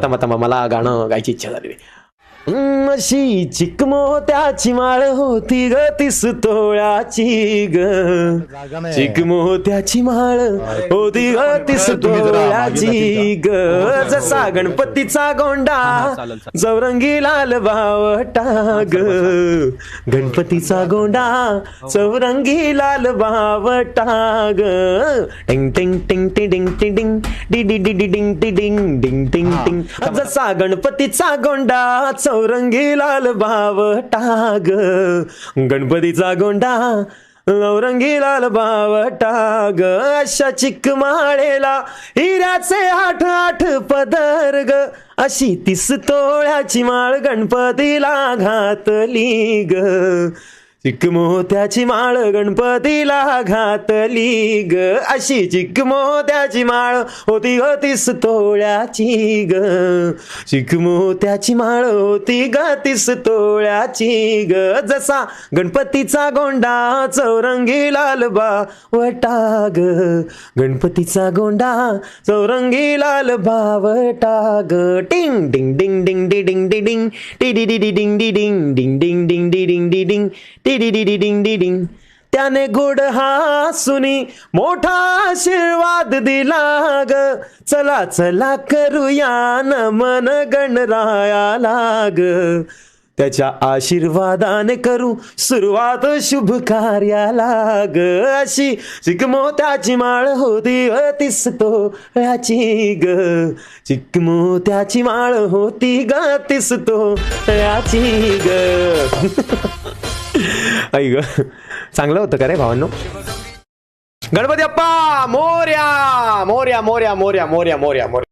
थांबा मला गाणं गायची इच्छा झाली. अशी चिकमोत्याची माळ होती ग 30 तोळ्याची ग, चिकमोत्याची माळ होती ग 30 तोळ्याची ग, जसा गणपतीचा गोंडा चौरंगी लाल बावटा ग, गणपतीचा गोंडा चौरंगी लाल बावटा ग, टिंग टिंग टिंग टिंग टिंग डी डी डी डी डिंग टिंग डिंग टिंग टिंग, जसा गणपतीचा गोंडा चौरंगी लाल बावटा ग, गणपतीचा गोंडा चौरंगी लाल बावटा ग, अशा चिकमाळेला हिऱ्याचे 8 पदर ग, अशी 30 तोळ्याची माळ गणपतीला घातली ग, चिकमोत्याची माळ गणपतीला घातली ग, अशी चिकमोत्याची माळ होती ग 30 तोळ्याची ग, चिकमोत्याची माळ होती ग 30 तोळ्याची ग, जसा गणपतीचा गोंडा चौरंगी लाल बावटा ग, गणपतीचा गोंडा चौरंगी लाल बावटा ग, टिंग डिंग डिंग डिंग डिंग डिंग डी डी डी डी डिंग डी डिंग डिंग डिंग डिंग डिंग डिंग डिंग डिंग, त्याने गोड हासुनी मोठा आशीर्वाद दिला ग, चला चला करूया नमन गणरायाला ग, त्याच्या आशीर्वादाने करू सुरुवात शुभ कार्याला ग, अशी चिकमोत्याची माळ होती 30 तोळ्याची ग, चिकमोत्याची माळ होती ग 30 तोळ्याची ग. आई ग, चांगलं होतं का रे भावांनो. गणपती बाप्पा मोरया मोरया मोरया मोरया मोरया मोरया मोरया.